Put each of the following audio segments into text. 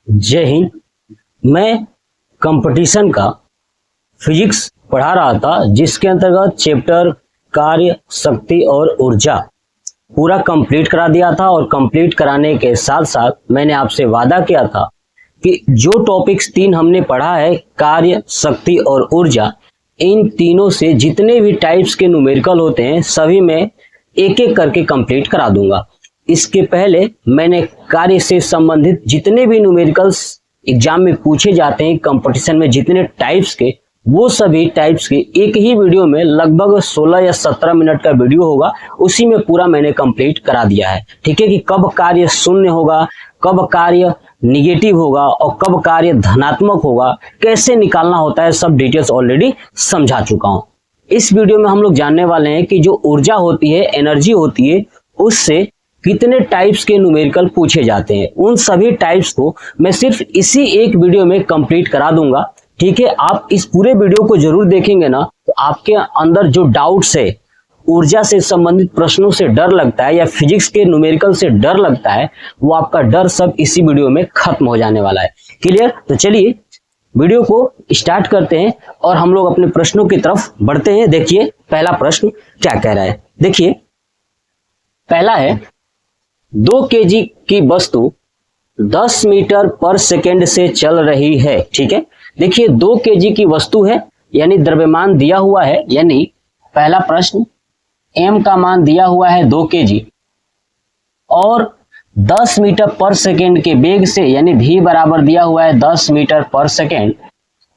जय हिंद। मैं कंपटीशन का फिजिक्स पढ़ा रहा था, जिसके अंतर्गत चैप्टर कार्य, शक्ति और ऊर्जा पूरा कंप्लीट करा दिया था। और कंप्लीट कराने के साथ साथ मैंने आपसे वादा किया था कि जो टॉपिक्स 3 हमने पढ़ा है, कार्य, शक्ति और ऊर्जा, इन तीनों से जितने भी टाइप्स के न्यूमेरिकल होते हैं सभी मैं एक एक करके कंप्लीट करा दूंगा। इसके पहले मैंने कार्य से संबंधित जितने भी न्यूमेरिकल्स एग्जाम में पूछे जाते हैं, कंपटीशन में जितने टाइप्स के, वो सभी टाइप्स के एक ही वीडियो में लगभग 16 या 17 मिनट का वीडियो होगा, उसी में पूरा मैंने कंप्लीट करा दिया है। ठीक है, कि कब कार्य शून्य होगा, कब कार्य निगेटिव होगा और कब कार्य धनात्मक होगा, कैसे निकालना होता है, सब डिटेल्स ऑलरेडी समझा चुका हूं। इस वीडियो में हम लोग जानने वाले हैं कि जो ऊर्जा होती है, एनर्जी होती है, उससे कितने टाइप्स के न्यूमेरिकल पूछे जाते हैं। उन सभी टाइप्स को मैं सिर्फ इसी एक वीडियो में कंप्लीट करा दूंगा। ठीक है, आप इस पूरे वीडियो को जरूर देखेंगे ना, तो आपके अंदर जो डाउट्स है, ऊर्जा से संबंधित प्रश्नों से डर लगता है या फिजिक्स के न्यूमेरिकल से डर लगता है, वो आपका डर सब इसी वीडियो में खत्म हो जाने वाला है। क्लियर? तो चलिए वीडियो को स्टार्ट करते हैं और हम लोग अपने प्रश्नों की तरफ बढ़ते हैं। देखिए पहला प्रश्न क्या कह रहा है। देखिए पहला है, 2 kg की वस्तु 10 मीटर पर सेकेंड से चल रही है। ठीक है, देखिए 2 kg की वस्तु है, यानी द्रव्यमान दिया हुआ है, यानी पहला प्रश्न m का मान दिया हुआ है 2 kg और 10 मीटर पर सेकेंड के वेग से, यानी v बराबर दिया हुआ है 10 मीटर पर सेकेंड।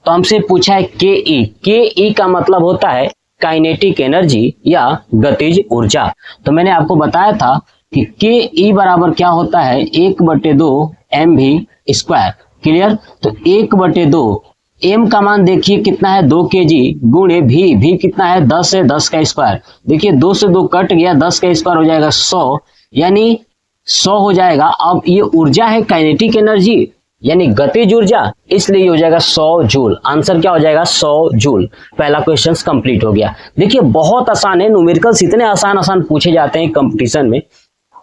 तो हमसे पूछा है ke का मतलब होता है काइनेटिक एनर्जी या गतिज ऊर्जा। तो मैंने आपको बताया था कि ke बराबर क्या होता है, 1/2 mv²। क्लियर? तो 1/2 m का मान देखिए कितना है, 2 kg गुणे v कितना है, 10 है, 10 का स्क्वायर। देखिए 2 से 2 कट गया, 10 का स्क्वायर हो जाएगा 100, यानी 100 हो जाएगा। अब ये ऊर्जा है काइनेटिक एनर्जी यानी गतिज ऊर्जा, इसलिए हो जाएगा 100 जूल। आंसर क्या हो जाएगा, 100 जूल। पहला क्वेश्चन कंप्लीट हो गया। देखिए बहुत आसान है, न्यूमेरिकल्स इतने आसान पूछे जाते हैं कंपटीशन में,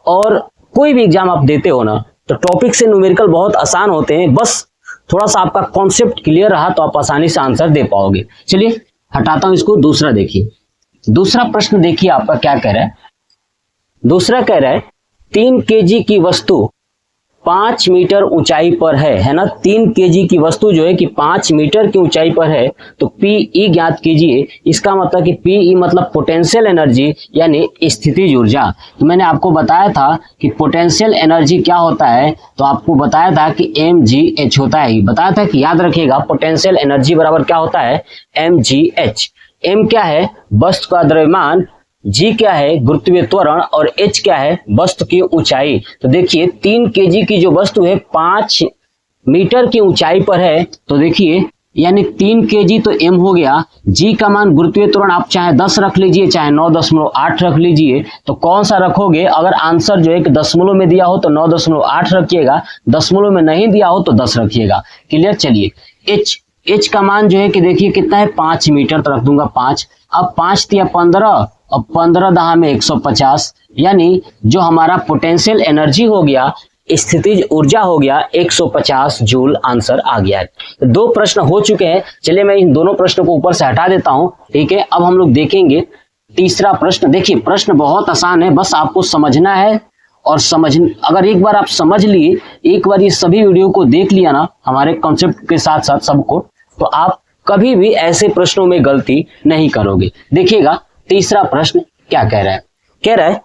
और कोई भी एग्जाम आप देते हो ना, तो टॉपिक से न्यूमेरिकल बहुत आसान होते हैं। बस थोड़ा सा आपका कॉन्सेप्ट क्लियर रहा तो आप आसानी से आंसर दे पाओगे। चलिए हटाता हूं इसको। दूसरा देखिए, दूसरा प्रश्न देखिए आपका क्या कह रहा है। दूसरा कह रहा है 3 kg की वस्तु 5 मीटर ऊंचाई पर है ना। 3 kg की वस्तु जो है कि 5 मीटर की ऊंचाई पर है, तो Pe ज्ञात कीजिए। इसका मतलब कि Pe मतलब पोटेंशियल एनर्जी यानी स्थितिज ऊर्जा। तो मैंने आपको बताया था कि पोटेंशियल एनर्जी क्या होता है, तो आपको बताया था कि mgh होता है। बताया था कि याद रखिएगा, पोटेंशियल एनर्जी बराबर क्या होता है, mgh। m क्या है, वस्तु का द्रव्यमान, g क्या है, गुरुत्वीय त्वरण, और h क्या है, वस्तु की ऊंचाई। तो देखिए 3 kg की जो वस्तु है 5 मीटर की ऊंचाई पर है, तो देखिए यानी 3 kg तो m हो गया। g का मान, गुरुत्वीय त्वरण आप चाहे 10 रख लीजिए, चाहे 9.8 रख लीजिए, तो कौन सा रखोगे। अगर आंसर जो है कि दशमलव में दिया हो तो 9.8 रखिएगा, दशमलव में नहीं दिया हो तो 10 रखिएगा। क्लियर? चलिए h का मान जो है कि देखिए कितना है, 5 मीटर, तो रख दूंगा 5। अब 5 दिया 15 और 15 दहा में 150, यानी जो हमारा पोटेंशियल एनर्जी हो गया, स्थितिज ऊर्जा हो गया 150 जूल। आंसर आ गया है। तो 2 प्रश्न हो चुके हैं। चलिए मैं इन दोनों प्रश्नों को ऊपर से हटा देता हूं। ठीक है, अब हम लोग देखेंगे तीसरा प्रश्न। देखिए प्रश्न बहुत आसान है, बस आपको समझना है। और अगर एक बार आप समझ लिए, एक बार ये सभी वीडियो को देख लिया ना हमारे कॉन्सेप्ट के साथ साथ सबको, तो आप कभी भी ऐसे प्रश्नों में गलती नहीं करोगे। देखिएगा तीसरा प्रश्न क्या कह रहा है। कह रहा है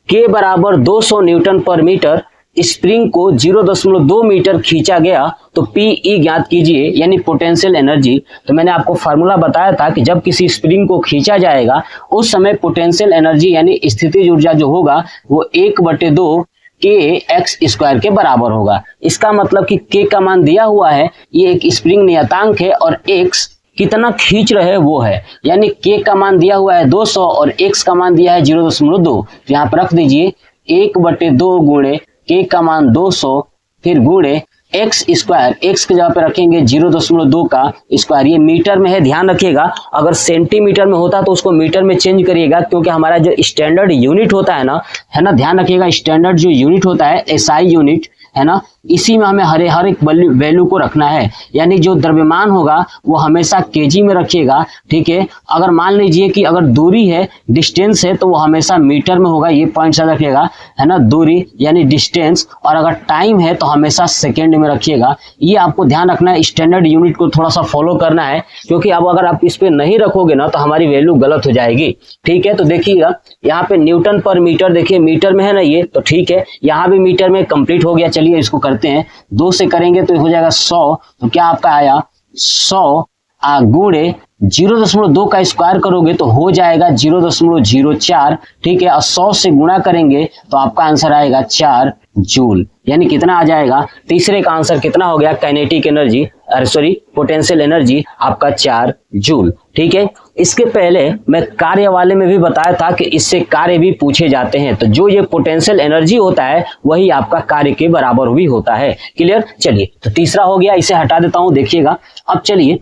K बराबर 200 न्यूटन पर मीटर, स्प्रिंग को 0.2 मीटर खींचा गया, तो Pe ज्ञात कीजिए यानी पोटेंशियल एनर्जी। तो मैंने आपको फार्मूला बताया था कि जब किसी स्प्रिंग को खींचा जाएगा उस समय पोटेंशियल एनर्जी यानी स्थितिज ऊर्जा जो होगा वो 1/2 kx² के बराबर होगा। इसका मतलब कि K का मान दिया हुआ है, ये एक स्प्रिंग नियतांक है, और x कितना खींच रहे वो है, यानी K का मान दिया हुआ है 200 और x का मान दिया है 0.2। तो यहाँ पर रख दीजिए 1/2 गुणे K का मान 200 फिर गुणे x², x की जगह पे रखेंगे 0.2 का स्क्वायर। ये मीटर में है, ध्यान रखिएगा। अगर सेंटीमीटर में होता तो उसको मीटर में चेंज करिएगा, क्योंकि हमारा जो स्टैंडर्ड यूनिट होता है ना, ध्यान रखिएगा। स्टैंडर्ड जो यूनिट होता है SI यूनिट है ना, इसी में हमें हर एक वैल्यू को रखना है। यानी जो द्रव्यमान होगा वो हमेशा केजी में रखिएगा, ठीक है। अगर मान लीजिए कि अगर दूरी है, डिस्टेंस है, तो वो हमेशा मीटर में होगा, ये पॉइंट से रखिएगा, है ना, दूरी यानी डिस्टेंस। और अगर टाइम है तो हमेशा सेकेंड में रखिएगा। ये आपको ध्यान रखना है, स्टैंडर्ड यूनिट को थोड़ा सा फॉलो करना है, क्योंकि अब अगर आप इस पे नहीं रखोगे ना तो हमारी वैल्यू गलत हो जाएगी, ठीक है। तो देखिएगा यहाँ पे न्यूटन पर मीटर, देखिए मीटर में है ना ये, तो ठीक है, यहाँ भी मीटर में कंप्लीट हो गया। चलिए इसको करते हैं, 2 से करेंगे तो हो जाएगा 100। तो क्या आपका आया 100 गुणे 0.2 का स्क्वायर करोगे तो हो जाएगा 0.04, ठीक है। और 100 से गुणा करेंगे तो आपका आंसर आएगा 4 जूल। यानी कितना आ जाएगा, तीसरे का आंसर कितना हो गया, kinetic energy, sorry potential energy आपका 4 जूल, ठीक है। इसके पहले मैं कार्य वाले में भी बताया था कि इससे कार्य भी पूछे जाते हैं। तो जो ये पोटेंशियल एनर्जी होता है वही आपका कार्य के बराबर भी होता है। क्लियर। चलिए तो तीसरा हो गया, इसे हटा देता हूं, देखिएगा। अब चलिए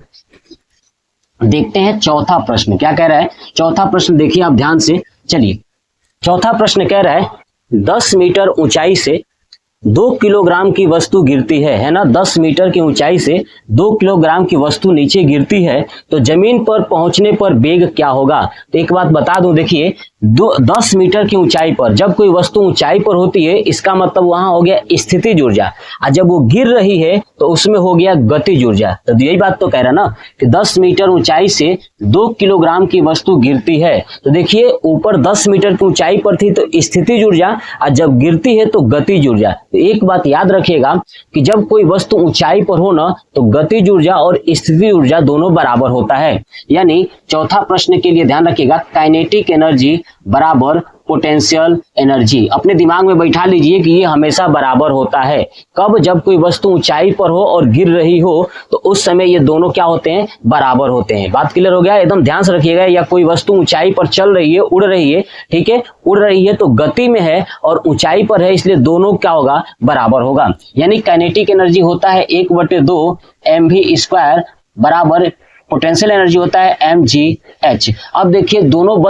देखते हैं चौथा प्रश्न क्या कह रहा है। चौथा प्रश्न देखिए आप ध्यान से। चलिए चौथा प्रश्न कह रहा है 10 मीटर ऊंचाई से 2 किलोग्राम की वस्तु गिरती है ना, 10 मीटर की ऊंचाई से 2 किलोग्राम की वस्तु नीचे गिरती है तो जमीन पर पहुंचने पर वेग क्या होगा। तो एक बात बता दूं, देखिए 10 मीटर की ऊंचाई पर जब कोई वस्तु ऊंचाई पर होती है, इसका मतलब वहां हो गया स्थितिज ऊर्जा, और जब वो गिर रही है तो उसमें हो गया गतिज ऊर्जा। तो यही बात तो कह रहा ना कि 10 मीटर ऊंचाई से 2 किलोग्राम की वस्तु गिरती है। तो देखिए ऊपर 10 मीटर की ऊंचाई पर थी तो स्थितिज ऊर्जा, और जब गिरती है तो गतिज ऊर्जा। तो एक बात याद रखिएगा कि जब कोई वस्तु ऊंचाई पर हो ना तो गतिज ऊर्जा और स्थितिज ऊर्जा दोनों बराबर होता है। यानी चौथा प्रश्न के लिए ध्यान रखिएगा, काइनेटिक एनर्जी बराबर पोटेंशियल एनर्जी। अपने दिमाग में बैठा लीजिए कि ये हमेशा बराबर होता है। कब, जब कोई वस्तु ऊंचाई पर हो और गिर रही हो तो उस समय ये दोनों क्या होते हैं, बराबर होते हैं। बात क्लियर हो गया, एकदम ध्यान से रखिएगा। या कोई वस्तु ऊंचाई पर चल रही है, उड़ रही है, ठीक है, उड़ रही है तो गति में है और ऊंचाई पर है, इसलिए दोनों क्या होगा, बराबर होगा। यानी काइनेटिक एनर्जी होता है 1/2 mv² बराबर पोटेंशियल एनर्जी होता है mgh। अब देखिए दोनों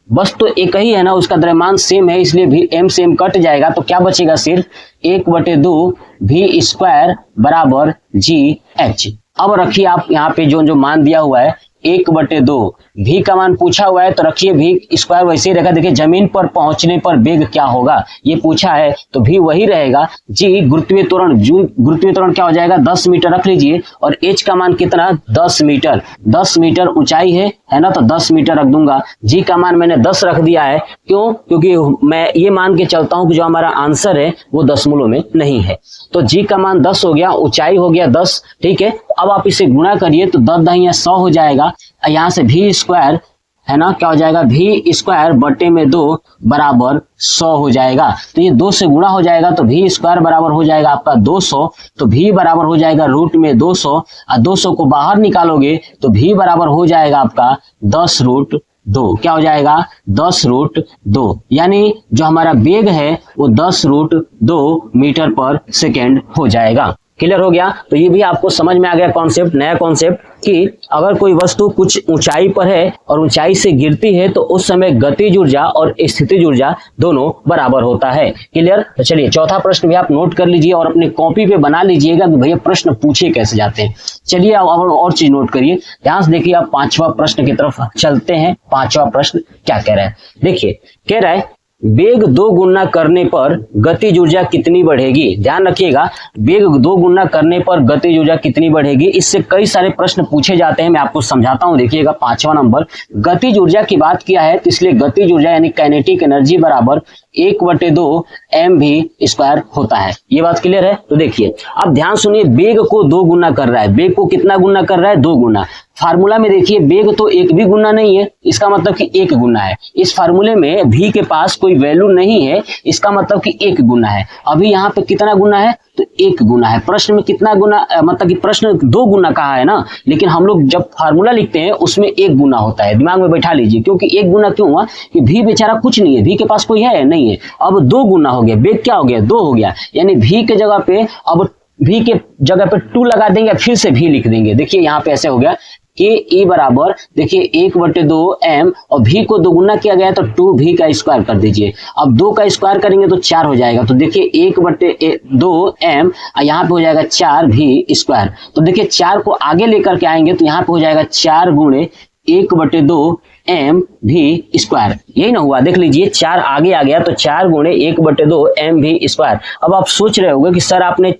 बस तो एक ही है ना, उसका द्रव्यमान सेम है, इसलिए भी m से m कट जाएगा तो क्या बचेगा, सिर्फ 1/2 v² बराबर gh। अब रखिए आप यहाँ पे जो मान दिया हुआ है 1/2, v का मान पूछा हुआ है तो रखिए v² वैसे ही रखा। देखिए जमीन पर पहुंचने पर वेग क्या होगा ये पूछा है तो v वही रहेगा। g गुरुत्वीय त्वरण क्या हो जाएगा, 10 मीटर रख लीजिए, और h का मान कितना, 10 मीटर। 10 मीटर ऊंचाई है ना, तो 10 मीटर रख दूंगा। g का मान मैंने 10 रख दिया है, क्यों, क्योंकि मैं ये मान के चलता हूं कि जो हमारा आंसर है वो दशमलव में नहीं है। तो g का मान 10 हो गया, ऊंचाई हो गया 10, ठीक है। अब आप इसे गुणा करिए तो 10 10 100 हो जाएगा। यहाँ से v² है ना, क्या हो जाएगा, v² बटे में 2 बराबर 100 हो जाएगा। तो ये 2 से गुणा हो जाएगा तो v² बराबर हो जाएगा आपका 200। तो v बराबर हो जाएगा रूट में 200, और 200 को बाहर निकालोगे तो v बराबर हो जाएगा आपका 10√2। क्या हो जाएगा, 10√2। यानी जो हमारा वेग है वो 10√2 मीटर पर सेकेंड हो जाएगा। क्लियर हो गया। तो ये भी आपको समझ में आ गया कॉन्सेप्ट, नया कॉन्सेप्ट, कि अगर कोई वस्तु कुछ ऊंचाई पर है और ऊंचाई से गिरती है तो उस समय गतिज ऊर्जा और स्थितिज ऊर्जा दोनों बराबर होता है। क्लियर। तो चलिए चौथा प्रश्न भी आप नोट कर लीजिए और अपने कॉपी पे बना लीजिएगा कि भैया प्रश्न पूछे कैसे जाते हैं। चलिए अब और चीज नोट करिए, ध्यान से देखिए। आप 5वां प्रश्न की तरफ चलते हैं। 5वां प्रश्न क्या कह रहा है, देखिए कह रहा है वेग 2 गुना करने पर गतिज ऊर्जा कितनी बढ़ेगी। ध्यान रखिएगा, वेग 2 गुना करने पर गतिज ऊर्जा कितनी बढ़ेगी। इससे कई सारे प्रश्न पूछे जाते हैं, मैं आपको समझाता हूं। देखिएगा 5वां नंबर, गतिज ऊर्जा की बात किया है तो इसलिए गतिज ऊर्जा यानी काइनेटिक एनर्जी बराबर 1/2 mv² होता है। ये बात क्लियर है। तो देखिए अब ध्यान सुनिए, वेग को 2 गुना कर रहा है। वेग को कितना गुना कर रहा है, 2 गुना। फार्मूला में देखिए वेग तो एक भी गुना नहीं है, इसका मतलब कि 1 गुना है। इस फार्मूले में v के पास कोई वैल्यू नहीं है, इसका मतलब कि 1 गुना है। अभी यहाँ पे कितना गुना है, तो 1 गुना है। प्रश्न में कितना गुना, मतलब कि प्रश्न 2 गुना कहा है ना, लेकिन हम लोग जब फार्मूला लिखते हैं उसमें 1 गुना होता है। दिमाग में बैठा लीजिए, क्योंकि 1 गुना क्यों हुआ कि v बेचारा कुछ नहीं है, v के पास कोई है नहीं है। अब 2 गुना हो गया, वेग क्या हो गया, 2 हो गया। यानी v के जगह पे अब v के जगह पे 2 लगा देंगे, फिर से v लिख देंगे। देखिए यहाँ पे ऐसे हो गया के ई बराबर देखिए 1/2m और v को दोगुना किया गया तो 2v का स्क्वायर कर दीजिए। अब 2 का स्क्वायर करेंगे तो 4 हो जाएगा, तो देखिए 1/2m यहाँ पे हो जाएगा 4v स्क्वायर। तो देखिए 4 को आगे लेकर के आएंगे तो यहाँ पे हो जाएगा 4 गुणे 1/2m v स्क्वायर, यही ना हुआ। देख लीजिए 4 आगे आ गया तो 4 गुणे 1/2m v स्क्वायर। अब आप सोच रहे होंगे कि सर आपने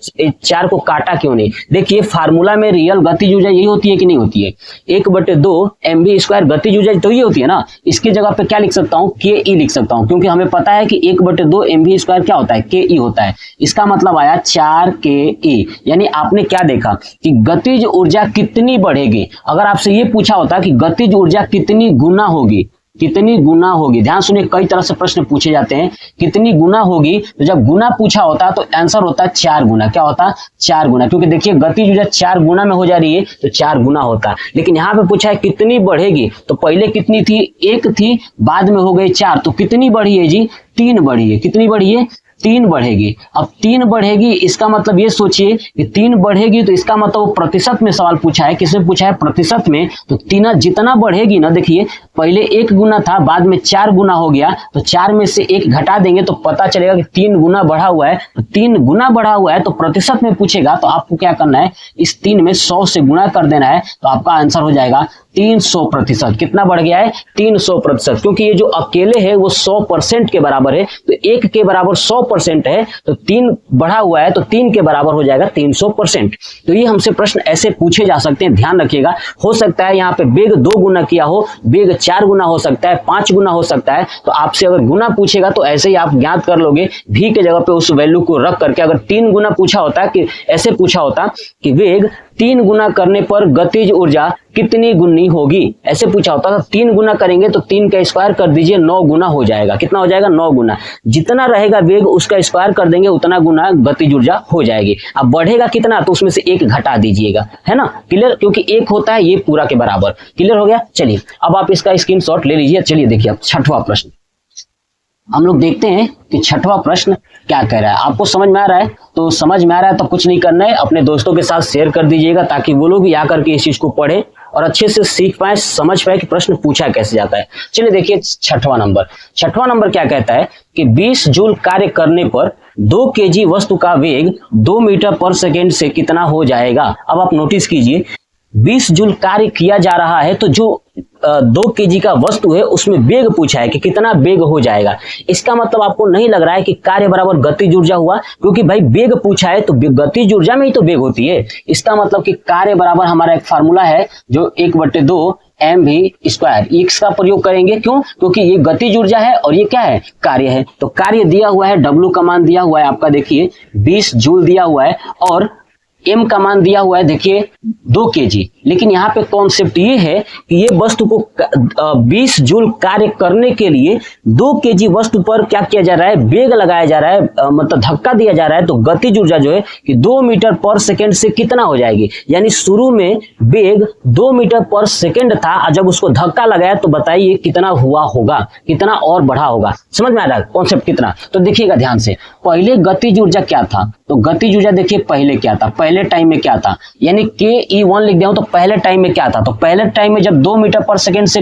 4 को काटा क्यों नहीं। देखिए फार्मूला में रियल गतिज ऊर्जा यही होती है कि नहीं होती है, 1/2m v स्क्वायर गतिज ऊर्जा तो ये होती है ना। इसकी जगह पे क्या लिख सकता हूँ, के ई लिख सकता हूँ, क्योंकि हमें पता है कि 1/2m v स्क्वायर क्या होता है, के ई होता है। इसका मतलब आया 4 के ई। यानी आपने क्या देखा कि गतिज ऊर्जा कितनी बढ़ेगी। अगर आपसे ये पूछा होता कि गतिज ऊर्जा कितनी गुना होगी, कितनी गुना होगी, ध्यान सुनिए कई तरह से प्रश्न पूछे जाते हैं, कितनी गुना होगी, तो जब गुना पूछा होता तो आंसर होता 4 गुना। क्या होता, 4 गुना, क्योंकि देखिए गतिज ऊर्जा 4 गुना में हो जा रही है तो 4 गुना होता। लेकिन यहाँ पे पूछा है कितनी बढ़ेगी, तो पहले कितनी थी, 1 थी, बाद में हो गई 4, तो कितनी बढ़ी है जी, 3 बढ़ी है। कितनी बढ़ी है, 3 बढ़ेगी। अब 3 बढ़ेगी, इसका मतलब ये सोचिए कि 3 बढ़ेगी तो इसका मतलब प्रतिशत में सवाल पूछा है। किसमें पूछा है, प्रतिशत में। तो 3 जितना बढ़ेगी ना, देखिए पहले 1 गुना था, बाद में 4 गुना हो गया, तो 4 में से 1 घटा देंगे तो पता चलेगा कि 3 गुना बढ़ा हुआ है। तो 3 गुना बढ़ा हुआ है तो प्रतिशत में पूछेगा, तो आपको क्या करना है, इस 3 में 100 से गुणा कर देना है, तो आपका आंसर हो जाएगा 300%। कितना बढ़ गया है, 300%, क्योंकि ये जो अकेले है वो 100% के बराबर है। तो 1 के बराबर 100% है, तो 3 बढ़ा हुआ है तो 3 के बराबर हो जाएगा 300%। तो ये हमसे प्रश्न ऐसे पूछे जा सकते हैं, ध्यान रखिएगा। हो सकता है यहाँ पे वेग 2 गुना किया हो, वेग 4 गुना हो सकता है, 5 गुना हो सकता है। तो आपसे अगर गुना पूछेगा तो ऐसे ही आप ज्ञात कर लोगे, v के जगह पे उस वैल्यू को रख करके। अगर 3 गुना पूछा होता कि ऐसे पूछा होता कि वेग 3 गुना करने पर गतिज ऊर्जा कितनी गुनी होगी, ऐसे पूछा होता तो 3 गुना करेंगे तो 3 का स्क्वायर कर दीजिए, 9 गुना हो जाएगा। कितना हो जाएगा, 9 गुना। जितना रहेगा वेग उसका स्क्वायर कर देंगे, उतना गुना गतिज ऊर्जा हो जाएगी। अब बढ़ेगा कितना, तो उसमें से 1 घटा दीजिएगा, है ना, क्लियर, क्योंकि 1 होता है ये पूरा के बराबर। क्लियर हो गया। चलिए अब आप इसका स्क्रीनशॉट ले लीजिए। चलिए देखिए अब 6वां प्रश्न हम लोग देखते हैं कि 6वां प्रश्न क्या कह रहा है। आपको समझ में आ रहा है, तो समझ में आ रहा है तो कुछ नहीं करना है, अपने दोस्तों के साथ शेयर कर दीजिएगा ताकि वो लोग भी आकर के इस चीज को पढ़े और अच्छे से सीख पाए, समझ पाए कि प्रश्न पूछा कैसे जाता है। चलिए देखिए 6वां नंबर क्या कहता है कि 20 जूल कार्य करने पर 2 केजी वस्तु का वेग 2 मीटर पर सेकेंड से कितना हो जाएगा। अब आप नोटिस कीजिए 20 जूल कार्य किया जा रहा है, तो जो 2 केजी का वस्तु है उसमें वेग पूछा है कि कितना वेग हो जाएगा। इसका मतलब आपको नहीं लग रहा है कि कार्य बराबर गतिज ऊर्जा हुआ, क्योंकि भाई वेग पूछा है तो गतिज ऊर्जा में ही तो वेग होती है। इसका मतलब कि कार्य बराबर हमारा एक फार्मूला है जो 1/2mv स्क्वायर, x का प्रयोग करेंगे। क्यों, क्योंकि ये गतिज ऊर्जा है और ये क्या है, कार्य है। तो कार्य दिया हुआ है, W का मान दिया हुआ है आपका, देखिए 20 जूल दिया हुआ है, और m का मान दिया हुआ है देखिए 2 केजी। लेकिन यहाँ पे कॉन्सेप्ट ये है कि ये वस्तु को 20 जूल कार्य करने के लिए 2 केजी वस्तु पर क्या किया जा रहा है, वेग लगाया जा रहा है, मतलब धक्का दिया जा रहा है। तो गतिज ऊर्जा जो है कि 2 मीटर पर सेकेंड से कितना हो जाएगी। यानी शुरू में वेग 2 मीटर पर सेकेंड था और जब उसको धक्का लगाया तो बताइए कितना हुआ होगा, कितना और बढ़ा होगा। समझ में आ रहा है कॉन्सेप्ट कितना। तो देखिएगा ध्यान से, पहले गतिज ऊर्जा क्या था, तो गतिज ऊर्जा देखिए पहले क्या था, पहले टाइम में क्या था, यानी ke1 लिख दिया हूं तो पहले टाइम में क्या था, तो पहले टाइम में जब 2 मीटर पर सेकेंड से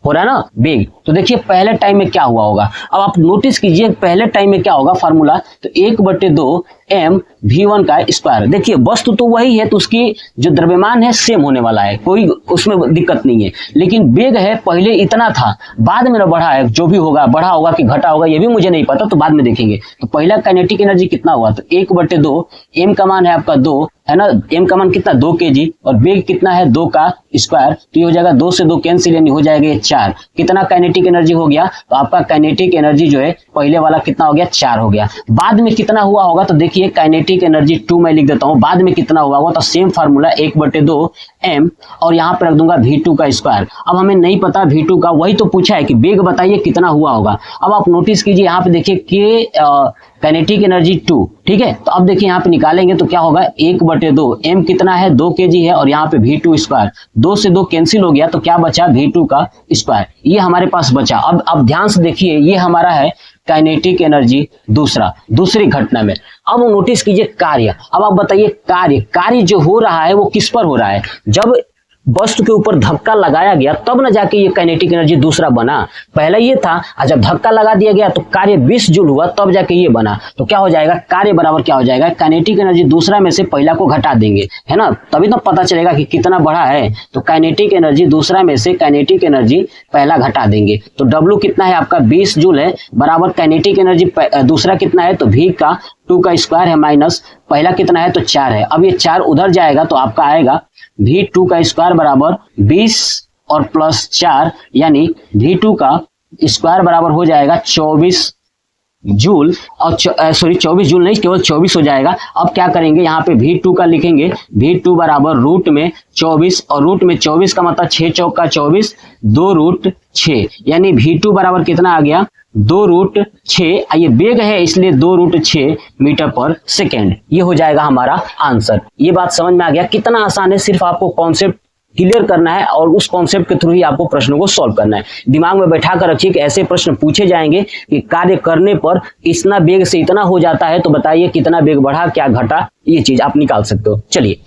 हो रहा है ना वेग, तो देखिए पहले टाइम में क्या हुआ होगा। अब आप नोटिस कीजिए पहले टाइम में क्या होगा फार्मूला, तो 1/2m v1 का स्क्वायर। देखिए वस्तु तो वही है तो उसकी जो द्रव्यमान है सेम होने वाला है, कोई उसमें दिक्कत नहीं है। लेकिन वेग है पहले इतना था, बाद में बढ़ा है, जो भी होगा बढ़ा होगा कि घटा होगा ये भी मुझे नहीं पता, तो बाद में देखेंगे। तो पहला काइनेटिक एनर्जी कितना हुआ, तो 1/2, m का मान है आपका 2 है ना, m का मान कितना 2 kg, और वेग कितना है 2 का स्क्वायर, तो ये हो जाएगा 2 से 2 कैंसिल, यानी हो जाएगा 4। कितना काइनेटिक एनर्जी हो गया, तो आपका काइनेटिक एनर्जी जो है पहले वाला कितना हो गया 4 हो गया। बाद में कितना हुआ होगा, तो देखिए काइनेटिक एनर्जी 2 मैं लिख देता हूं, बाद में कितना हुआ होगा, तो सेम फार्मूला 1/2m और यहाँ पर रख दूंगा v2 का स्क्वायर। अब हमें नहीं पता v2 का, वही तो पूछा है कि वेग बताइए कितना हुआ होगा। अब आप नोटिस कीजिए यहाँ पे देखिए k काइनेटिक एनर्जी 2, ठीक है। तो अब देखिए यहाँ पे निकालेंगे तो क्या होगा 1/2, m कितना है 2 kg है, और यहाँ पे v2 स्क्वायर, 2 से 2 कैंसिल हो गया तो क्या बचा v2 का स्क्वायर, ये हमारे पास बचा। अब ध्यान से देखिए ये हमारा है काइनेटिक एनर्जी दूसरी घटना में। अब नोटिस कीजिए कार्य, अब आप बताइए कार्य जो हो रहा है वो किस पर हो रहा है, जब वस्तु के ऊपर धक्का लगाया गया तब न जाके ये काइनेटिक एनर्जी दूसरा बना। पहला ये था और जब धक्का लगा दिया गया तो कार्य 20 जूल हुआ तब जाके ये बना। तो क्या हो जाएगा, कार्य बराबर क्या हो जाएगा, काइनेटिक एनर्जी दूसरा में से पहला को घटा देंगे, है ना, तभी तो पता चलेगा कि कितना बढ़ा है। तो काइनेटिक एनर्जी दूसरा में से काइनेटिक एनर्जी पहला घटा देंगे। तो W कितना है आपका 20 जूल है, बराबर काइनेटिक एनर्जी दूसरा कितना है तो V का 2 का स्क्वायर है माइनस पहला कितना है तो 4 है। अब ये 4 उधर जाएगा तो आपका आएगा V2 का स्क्वायर बराबर 20 और प्लस 4 यानी V2 का स्क्वायर बराबर हो जाएगा 24 जूल और 24 जूल नहीं केवल 24 हो जाएगा। अब क्या करेंगे, यहाँ पे V2 का लिखेंगे, V2 बराबर रूट में 24 और रूट में 24 का मतलब 6 चौक का 24 2 रूट 6 यानी V2 बराबर कितना आ गया 2 रूट 6। ये वेग है इसलिए 2 रूट 6 मीटर पर सेकेंड। ये हो जाएगा हमारा आंसर। ये बात समझ में आ गया कितना आसान है, सिर्फ आपको कॉन्सेप्ट क्लियर करना है और उस कॉन्सेप्ट के थ्रू ही आपको प्रश्नों को सॉल्व करना है। दिमाग में बैठा कर रखिए कि ऐसे प्रश्न पूछे जाएंगे कि कार्य करने पर इतना वेग से इतना हो जाता है तो बताइए कितना वेग बढ़ा क्या घटा, ये चीज आप निकाल सकते हो। चलिए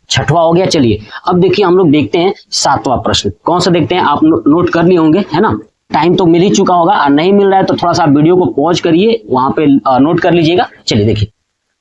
छठवां हो गया। चलिए अब देखिए हम लोग देखते हैं सातवां प्रश्न। कौन सा देखते हैं, आप नोट कर लिए होंगे, है ना, टाइम तो मिल ही चुका होगा और नहीं मिल रहा है तो थोड़ा सा वीडियो को पॉज करिए, वहां पे नोट कर लीजिएगा। चलिए देखिए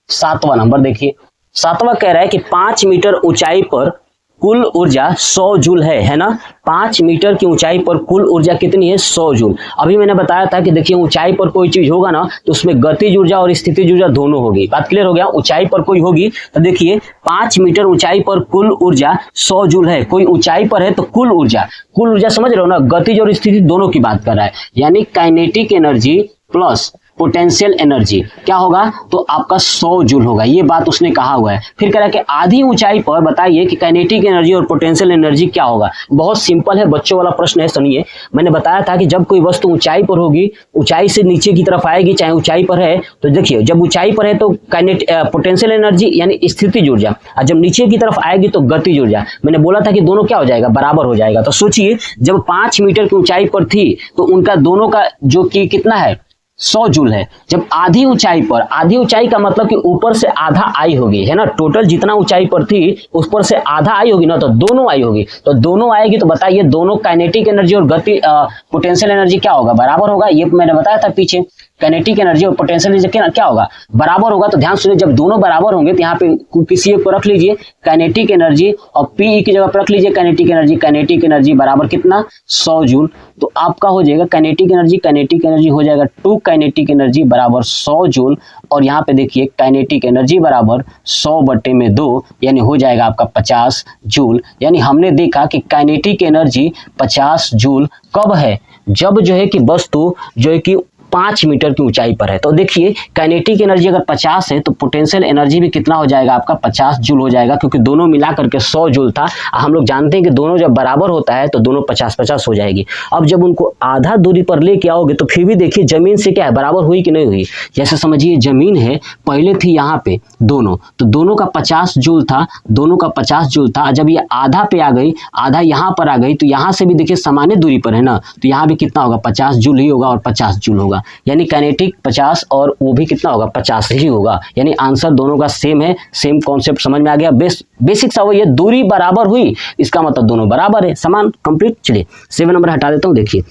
सातवां नंबर देखिए। सातवां कह रहा है कि 5 मीटर ऊंचाई पर कुल ऊर्जा 100 जूल है ना। 5 मीटर की ऊंचाई पर कुल ऊर्जा कितनी है 100 जूल। अभी मैंने बताया था कि देखिए ऊंचाई पर कोई चीज होगा ना तो उसमें गतिज ऊर्जा और स्थितिज ऊर्जा दोनों होगी। बात क्लियर हो गया। ऊंचाई पर कोई होगी तो देखिए 5 मीटर ऊंचाई पर कुल ऊर्जा 100 जूल है। कोई ऊंचाई पर है तो कुल ऊर्जा समझ रहे हो ना, गतिज और स्थिति दोनों की बात कर रहा है। यानी kinetic energy plus potential energy क्या होगा तो आपका 100 जूल होगा। ये बात उसने कहा हुआ है। फिर कह रहा है कि आधी ऊंचाई पर बताइए कि काइनेटिक एनर्जी और पोटेंशियल एनर्जी क्या होगा। बहुत सिंपल है, बच्चों वाला प्रश्न है। सुनिए, मैंने बताया था कि जब कोई वस्तु ऊंचाई पर होगी, ऊंचाई से नीचे की तरफ आएगी, चाहे ऊंचाई पर है, तो देखिए जब ऊंचाई पर है तो पोटेंशियल एनर्जी यानी स्थितिज ऊर्जा, और जब नीचे की तरफ आएगी तो गतिज ऊर्जा। मैंने बोला था कि दोनों क्या हो जाएगा, बराबर हो जाएगा। तो सोचिए जब 5 मीटर की ऊंचाई पर थी तो उनका दोनों का जो कि कितना है 100 जूल है। जब आधी ऊंचाई पर, आधी ऊंचाई का मतलब कि ऊपर से आधा आई होगी, है ना, टोटल जितना ऊंचाई पर थी उस पर से आधा आई होगी ना, तो दोनों आई होगी। तो दोनों आएगी तो बताइए दोनों काइनेटिक एनर्जी और गति पोटेंशियल एनर्जी क्या होगा, बराबर होगा। ये मैंने बताया था पीछे, काइनेटिक एनर्जी और पोटेंशियल एनर्जी क्या होगा, बराबर होगा। तो ध्यान सुनिए, जब दोनों बराबर होंगे तो यहाँ पे किसी एक को रख लीजिए काइनेटिक एनर्जी और पी की जगह पर रख लीजिए काइनेटिक एनर्जी। काइनेटिक एनर्जी बराबर कितना 100 जूल। तो आपका हो जाएगा काइनेटिक एनर्जी हो जाएगा 2 काइनेटिक एनर्जी बराबर 100 जूल। और यहाँ पे देखिए काइनेटिक एनर्जी बराबर 100/2 यानी हो जाएगा आपका 50 जूल। यानी हमने देखा कि काइनेटिक एनर्जी 50 जूल कब है, जब जो है कि वस्तु जो है कि 5 मीटर की ऊंचाई पर है। तो देखिए काइनेटिक एनर्जी अगर 50 है तो पोटेंशियल एनर्जी भी कितना हो जाएगा आपका 50 जूल हो जाएगा, क्योंकि दोनों मिला करके 100 जूल था। हम लोग जानते हैं कि दोनों जब बराबर होता है तो दोनों 50-50 हो जाएगी। अब जब उनको आधा दूरी पर लेके आओगे तो फिर भी देखिए जमीन से क्या है, बराबर हुई कि नहीं हुई। जैसे समझिए जमीन है, पहले थी यहाँ पे दोनों, तो दोनों का 50 जूल था, दोनों का 50 जूल था। जब ये आधा पे आ गई, आधा यहाँ पर आ गई, तो यहाँ से भी देखिए सामान्य दूरी पर है ना, तो यहाँ भी कितना होगा 50 जूल ही होगा और 50 जूल होगा। यानी काइनेटिक 50 और वो भी कितना होगा 50 ही होगा। यानी आंसर दोनों का सेम है। सेम कॉन्सेप्ट समझ में आ गया। बेसिक सा वो ये दूरी बराबर हुई, इसका मतलब दोनों बराबर है, समान, कंप्लीट। चलिए 7 नंबर हटा देता हूं। देखिए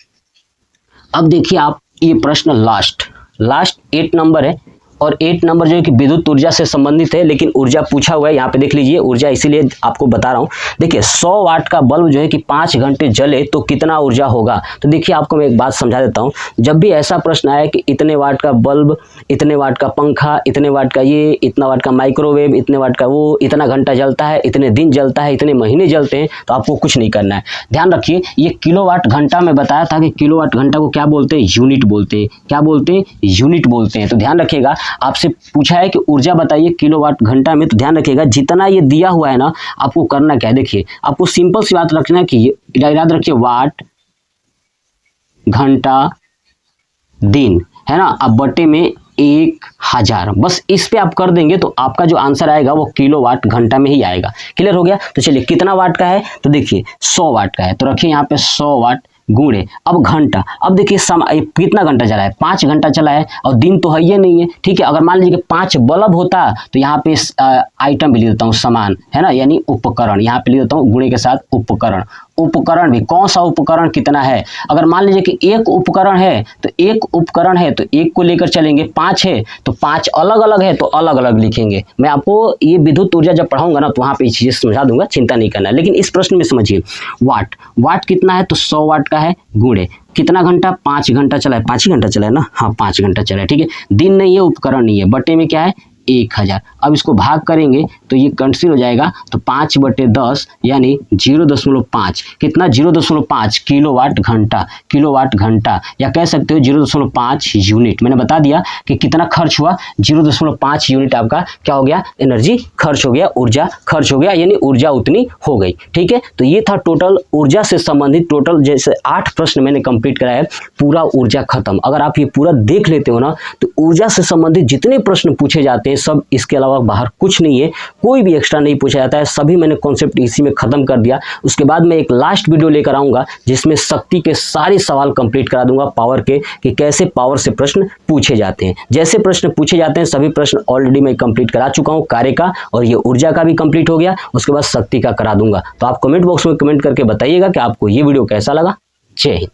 अब देखिए आप ये प्रश्न लास्ट 8 नंबर है, और 8 नंबर जो है कि विद्युत ऊर्जा से संबंधित है, लेकिन ऊर्जा पूछा हुआ है। यहाँ पे देख लीजिए ऊर्जा, इसीलिए आपको बता रहा हूँ। देखिए 100 वाट का बल्ब जो है कि 5 घंटे जले तो कितना ऊर्जा होगा। तो देखिए आपको मैं एक बात समझा देता हूँ। जब भी ऐसा प्रश्न आए कि इतने वाट का बल्ब, इतने वाट का पंखा, इतने वाट का ये, इतना वाट का माइक्रोवेव, इतने वाट का वो, इतना घंटा जलता है, इतने दिन जलता है, इतने महीने जलते हैं, तो आपको कुछ नहीं करना है। ध्यान रखिए ये किलोवाट घंटा में बताया था कि किलोवाट घंटा को क्या बोलते हैं, यूनिट बोलते हैं। क्या बोलते हैं, यूनिट बोलते हैं। तो ध्यान रखिएगा, आपसे पूछा है कि ऊर्जा बताइए किलोवाट घंटा में, तो ध्यान रखिएगा जितना ये दिया हुआ है ना, आपको करना क्या है। देखिए आपको सिंपल सी बात रखना है कि याद रखिए वाट घंटा दिन है ना, अब बटे में 1000, बस इस पे आप कर देंगे तो आपका जो आंसर आएगा वो किलोवाट घंटा में ही आएगा। क्लियर हो गया। तो चलिए कितना वाट का है, तो देखिए 100 वाट का है, तो रखिए यहाँ पे 100 वाट गुणे अब घंटा। अब देखिए समय कितना घंटा चला है, 5 घंटा चला है और दिन तो है ही नहीं है, ठीक है। अगर मान लीजिए कि 5 बल्ब होता तो यहाँ पे आइटम भी लिख देता हूँ, सामान है ना, यानी उपकरण, यहाँ पे लिख देता हूँ गुणे के साथ उपकरण। उपकरण भी कौन सा उपकरण कितना है, अगर मान लीजिए कि एक उपकरण है तो एक उपकरण है तो एक को लेकर चलेंगे, 5 है तो 5 अलग अलग है तो अलग अलग लिखेंगे। मैं आपको ये विद्युत ऊर्जा जब पढ़ाऊंगा ना तो वहां पे ये चीजें समझा दूंगा, चिंता नहीं करना। लेकिन इस प्रश्न में समझिए, वाट, वाट कितना है तो 100 वाट का है, गुणे कितना घंटा, 5 घंटा चला है, 5 ही घंटा चला है ना, हाँ 5 घंटा चला है, ठीक है। दिन नहीं है, उपकरण नहीं है, बटे में क्या है 1000। अब इसको भाग करेंगे तो ये कैंसिल हो जाएगा, तो 5/10 यानी 0.5 कितना 0.5 किलोवाट घंटा, किलोवाट घंटा, या कह सकते हो 0.5 यूनिट। मैंने बता दिया कि कितना खर्च हुआ, 0.5 यूनिट आपका क्या हो गया, एनर्जी खर्च हो गया, ऊर्जा खर्च हो गया, यानी ऊर्जा उतनी हो गई, ठीक है। तो ये था टोटल ऊर्जा से संबंधित टोटल जैसे 8 प्रश्न मैंने कंप्लीट कराया है, पूरा ऊर्जा खत्म। अगर आप ये पूरा देख लेते हो ना तो ऊर्जा से संबंधित जितने प्रश्न पूछे जाते हैं सब, इसके अलावा बाहर कुछ नहीं है, कोई भी एक्स्ट्रा नहीं पूछा जाता है, सभी मैंने कॉन्सेप्ट इसी में खत्म कर दिया। उसके बाद मैं एक लास्ट वीडियो लेकर आऊंगा जिसमें शक्ति के सारे सवाल कंप्लीट करा दूंगा, पावर के, कि कैसे पावर से प्रश्न पूछे जाते हैं। जैसे प्रश्न पूछे जाते हैं सभी प्रश्न ऑलरेडी मैं कंप्लीट करा चुका हूं, कार्य का और ये ऊर्जा का भी कंप्लीट हो गया, उसके बाद शक्ति का करा दूंगा। तो आप कमेंट बॉक्स में कमेंट करके बताइएगा कि आपको ये वीडियो कैसा लगा। जय हिंद।